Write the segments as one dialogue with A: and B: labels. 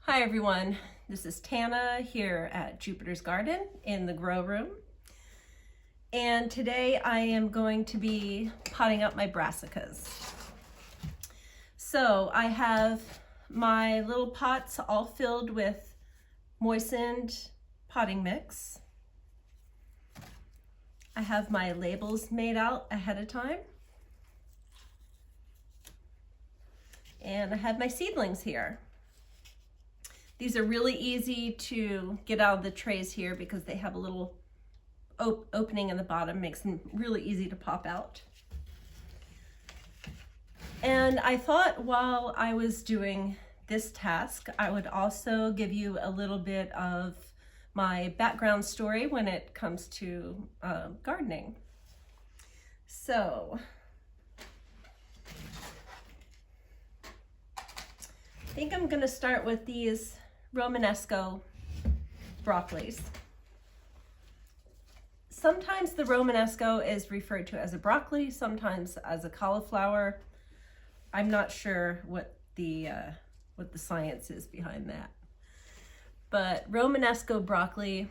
A: Hi everyone, this is Tana here at Jupiter's Garden in the grow room. And today I am going to be potting up my brassicas. So I have my little pots all filled with moistened potting mix. I have my labels made out ahead of time. And I have my seedlings here. These are really easy to get out of the trays here because they have a little opening in the bottom, makes them really easy to pop out. And I thought while I was doing this task, I would also give you a little bit of my background story when it comes to gardening. So, I think I'm gonna start with these Romanesco broccolis. Sometimes the Romanesco is referred to as a broccoli, sometimes as a cauliflower. I'm not sure what the science is behind that. But Romanesco broccoli,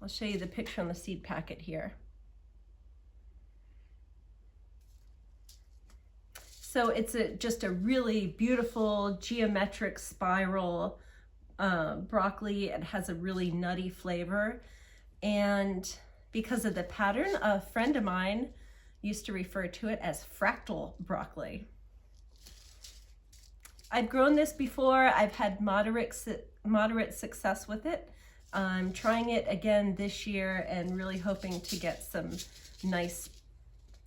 A: I'll show you the picture on the seed packet here. So it's just a really beautiful geometric spiral broccoli. It has a really nutty flavor. And because of the pattern, a friend of mine used to refer to it as fractal broccoli. I've grown this before. I've had moderate success with it. I'm trying it again this year and really hoping to get some nice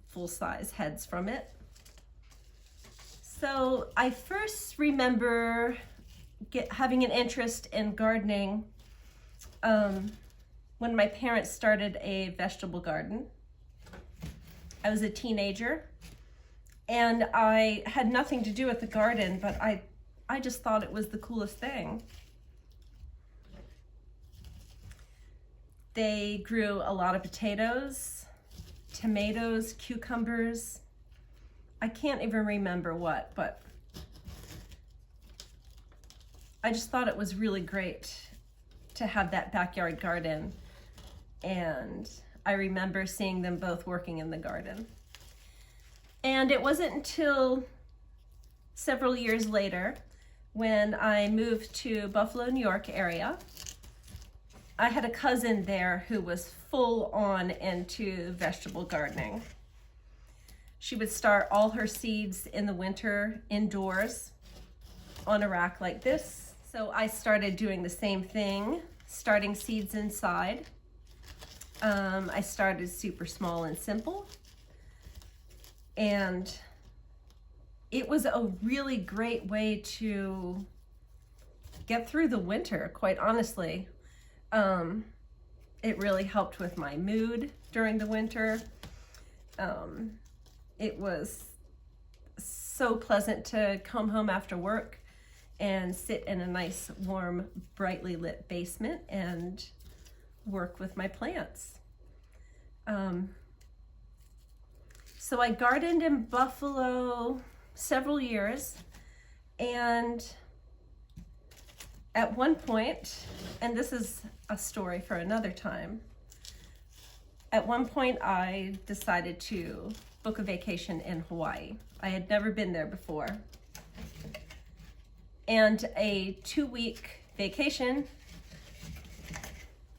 A: full-size heads from it. So I first remember having an interest in gardening when my parents started a vegetable garden. I was a teenager and I had nothing to do with the garden, but I just thought it was the coolest thing. They grew a lot of potatoes, tomatoes, cucumbers. I can't even remember what, but I just thought it was really great to have that backyard garden. And I remember seeing them both working in the garden. And it wasn't until several years later when I moved to Buffalo, New York area. I had a cousin there who was full on into vegetable gardening. She would start all her seeds in the winter indoors on a rack like this. So I started doing the same thing, starting seeds inside. I started super small and simple. And it was a really great way to get through the winter, quite honestly. It really helped with my mood during the winter. It was so pleasant to come home after work and sit in a nice, warm, brightly lit basement and work with my plants. So I gardened in Buffalo several years, and at one point, and this is a story for another time, at one point I decided to book a vacation in Hawaii. I had never been there before. And a 2-week vacation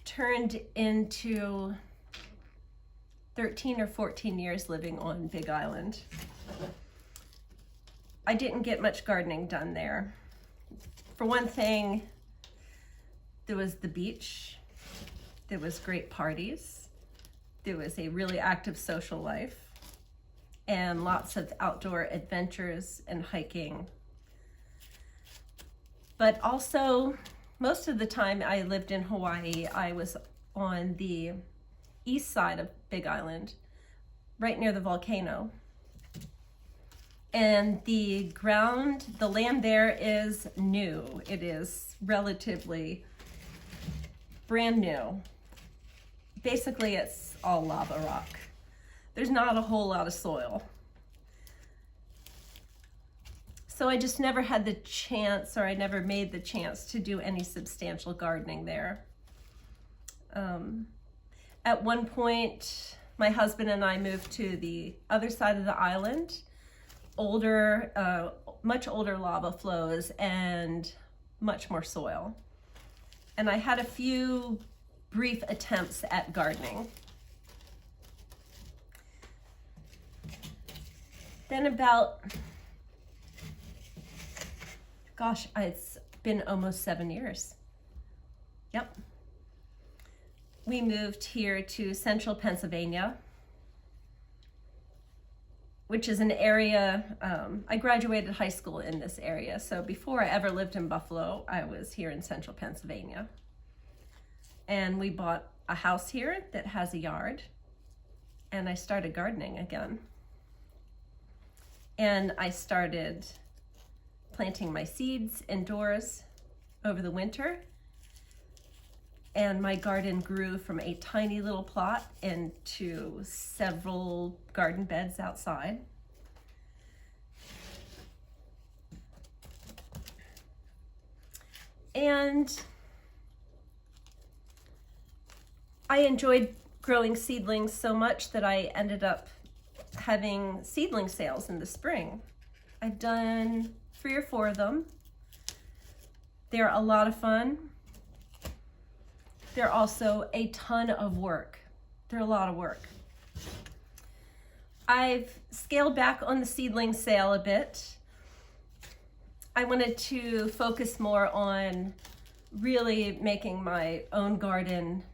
A: turned into 13 or 14 years living on Big Island. I didn't get much gardening done there. For one thing, there was the beach, there was great parties, there was a really active social life, and lots of outdoor adventures and hiking. But also, most of the time I lived in Hawaii, I was on the east side of Big Island, right near the volcano. And the land there is new. It is relatively brand new. Basically, it's all lava rock. There's not a whole lot of soil. So I just never had the chance, or I never made the chance to do any substantial gardening there. At one point, my husband and I moved to the other side of the island. Much older lava flows and much more soil. And I had a few brief attempts at gardening. Then about, gosh, it's been almost 7 years. Yep. We moved here to central Pennsylvania, which is an area, I graduated high school in this area. So before I ever lived in Buffalo, I was here in central Pennsylvania. And we bought a house here that has a yard, and I started gardening again. And I started planting my seeds indoors over the winter. And my garden grew from a tiny little plot into several garden beds outside. And I enjoyed growing seedlings so much that I ended up having seedling sales in the spring. I've done 3 or 4 of them. They're a lot of fun. They're also a ton of work. They're a lot of work. I've scaled back on the seedling sale a bit. I wanted to focus more on really making my own garden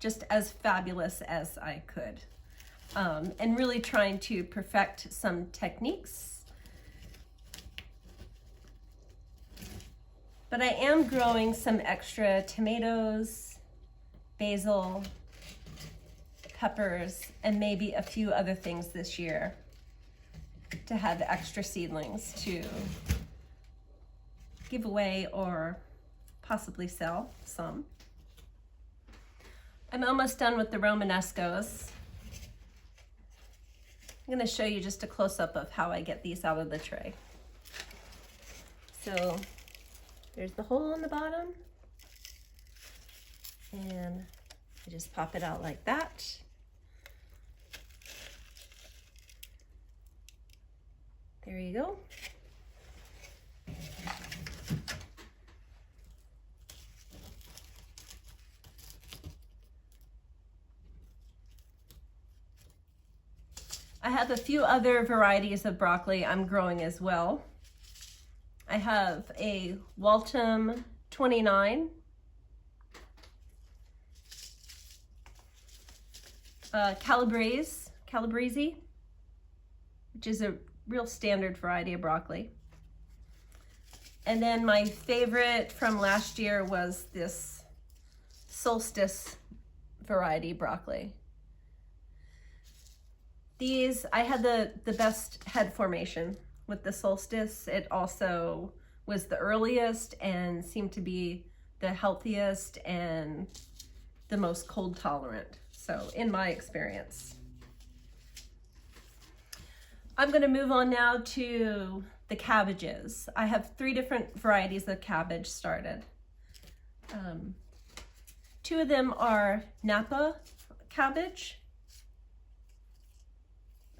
A: just as fabulous as I could. And really trying to perfect some techniques. But I am growing some extra tomatoes, basil, peppers, and maybe a few other things this year to have extra seedlings to give away or possibly sell some. I'm almost done with the Romanescos. I'm going to show you just a close-up of how I get these out of the tray. So there's the hole in the bottom, and I just pop it out like that. There you go. I have a few other varieties of broccoli I'm growing as well. I have a Waltham 29, Calabrese, which is a real standard variety of broccoli. And then my favorite from last year was this Solstice variety broccoli. These, I had the best head formation with the Solstice. It also was the earliest and seemed to be the healthiest and the most cold tolerant. So in my experience. I'm gonna move on now to the cabbages. I have 3 different varieties of cabbage started. 2 of them are Napa cabbage,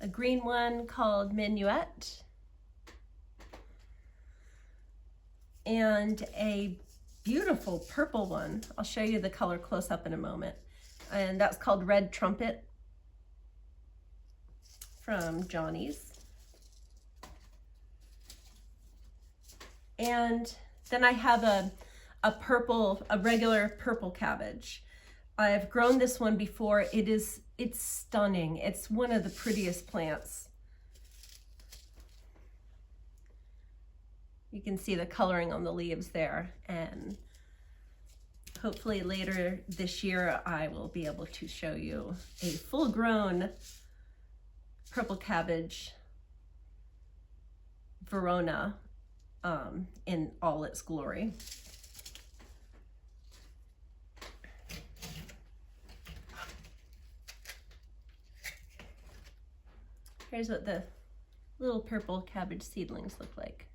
A: a green one called Minuet, and a beautiful purple one. I'll show you the color close up in a moment. And that's called Red Trumpet from Johnny's. And then I have a regular purple cabbage. I've grown this one before. It's stunning. It's one of the prettiest plants. You can see the coloring on the leaves there, and hopefully later this year I will be able to show you a full-grown purple cabbage Verona in all its glory. Here's what the little purple cabbage seedlings look like.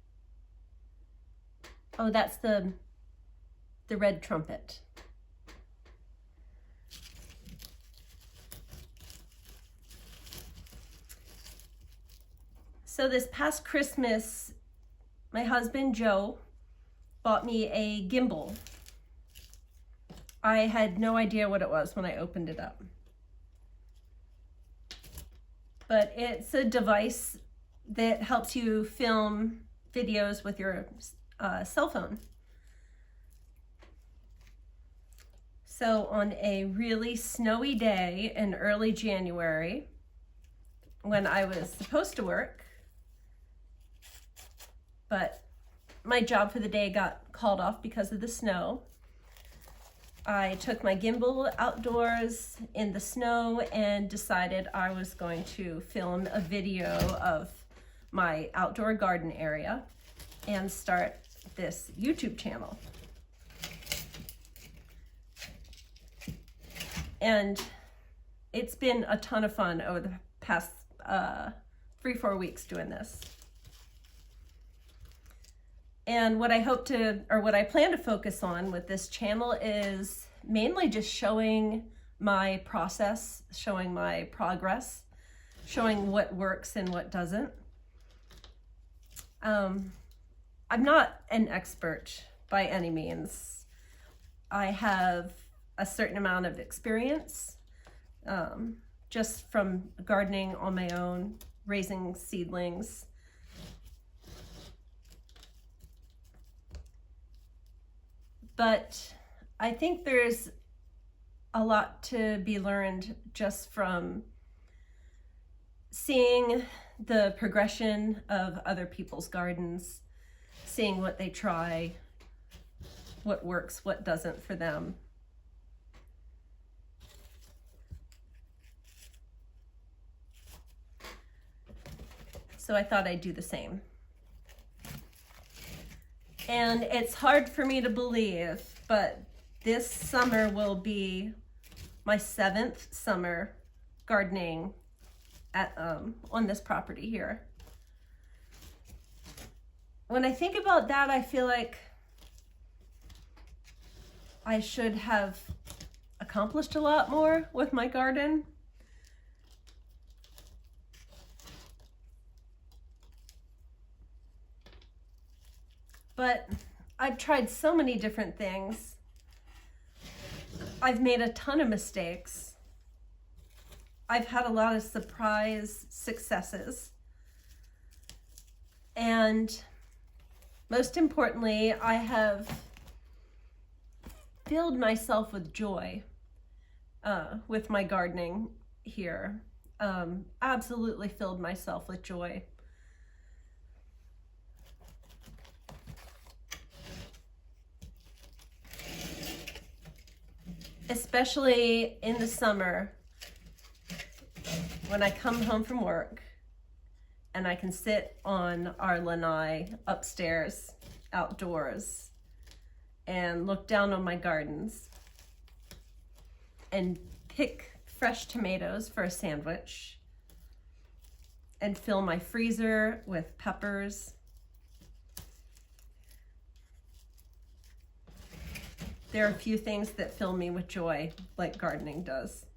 A: Oh, that's the red trumpet. So this past Christmas, my husband Joe bought me a gimbal. I had no idea what it was when I opened it up. But it's a device that helps you film videos with your cell phone. So on a really snowy day in early January, when I was supposed to work, but my job for the day got called off because of the snow, I took my gimbal outdoors in the snow and decided I was going to film a video of my outdoor garden area and start this YouTube channel. And it's been a ton of fun over the past 3-4 weeks doing this. And what I plan to focus on with this channel is mainly just showing my process, showing my progress, showing what works and what doesn't. I'm not an expert by any means. I have a certain amount of experience just from gardening on my own, raising seedlings. But I think there's a lot to be learned just from seeing the progression of other people's gardens, seeing what they try, what works, what doesn't for them. So I thought I'd do the same. And it's hard for me to believe, but this summer will be my 7th summer gardening on this property here. When I think about that, I feel like I should have accomplished a lot more with my garden. But I've tried so many different things. I've made a ton of mistakes. I've had a lot of surprise successes. And most importantly, I have filled myself with joy with my gardening here. Absolutely filled myself with joy. Especially in the summer when I come home from work and I can sit on our lanai upstairs outdoors and look down on my gardens and pick fresh tomatoes for a sandwich and fill my freezer with peppers. There are a few things that fill me with joy, like gardening does.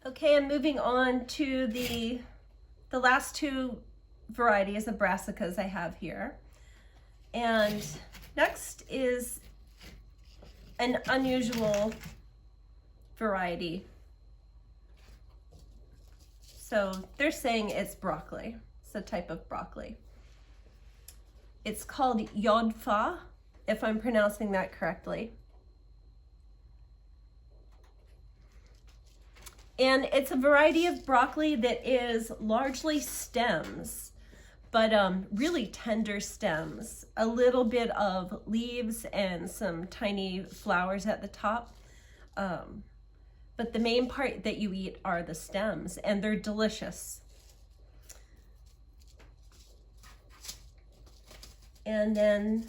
A: Okay, I'm moving on to the last 2 varieties of brassicas I have here. And next is an unusual variety. So they're saying it's broccoli. It's a type of broccoli. It's called yodfa, if I'm pronouncing that correctly. And it's a variety of broccoli that is largely stems, but really tender stems. A little bit of leaves and some tiny flowers at the top. But the main part that you eat are the stems, and they're delicious. And then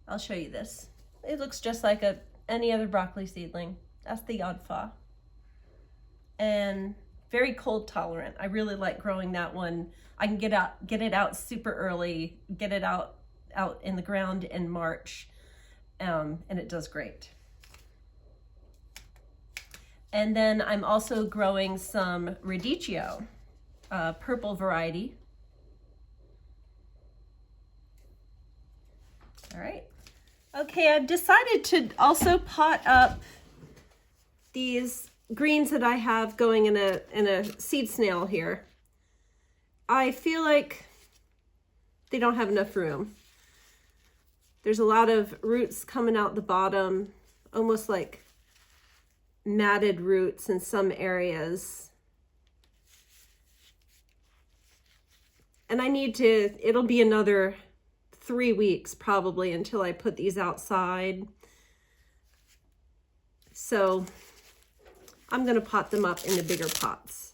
A: I'll show you this. It looks just like any other broccoli seedling. That's the yodfa. And very cold tolerant. I really like growing that one. I can get it out super early, get it out in the ground in March, and it does great. And then I'm also growing some radicchio, purple variety. All right. Okay, I've decided to also pot up these greens that I have going in a seed snail here. I feel like they don't have enough room. There's a lot of roots coming out the bottom, almost like matted roots in some areas. And I need to, it'll be another 3 weeks probably until I put these outside. So I'm gonna pot them up into bigger pots.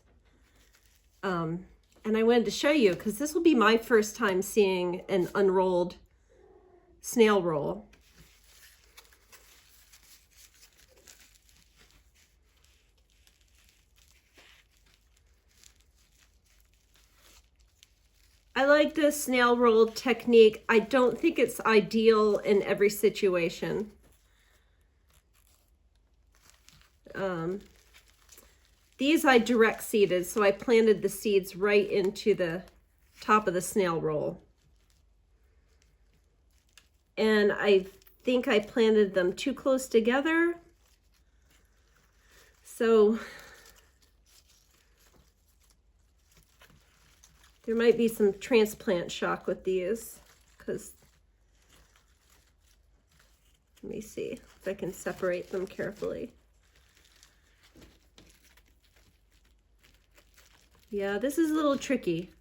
A: And I wanted to show you, because this will be my first time seeing an unrolled snail roll. I like the snail roll technique. I don't think it's ideal in every situation. These I direct seeded, so I planted the seeds right into the top of the snail roll. And I think I planted them too close together. So there might be some transplant shock with these, because, let me see if I can separate them carefully. Yeah, this is a little tricky.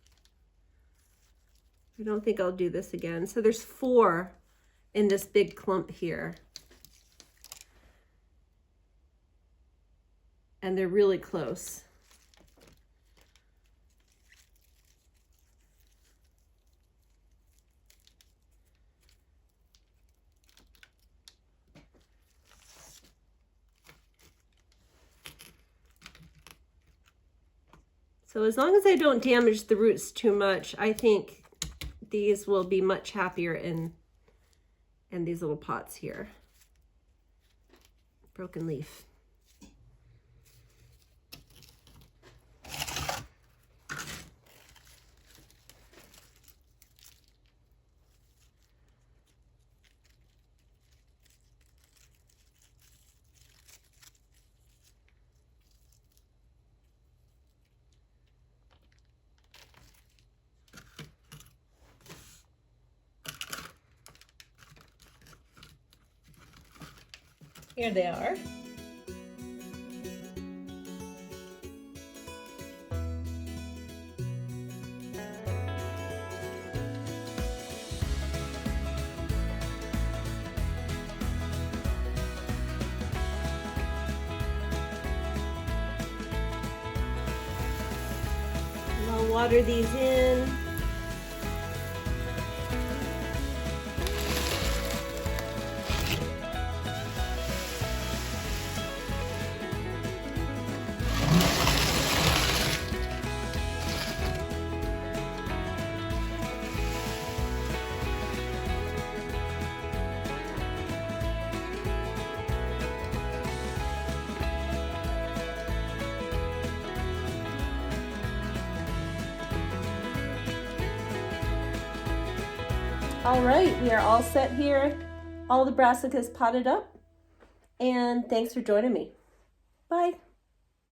A: I don't think I'll do this again. So there's 4 in this big clump here. And they're really close. So as long as I don't damage the roots too much, I think these will be much happier in these little pots here. Broken leaf. Here they are. I'll water these in. All right, we are all set here. All the brassicas potted up. And thanks for joining me. Bye.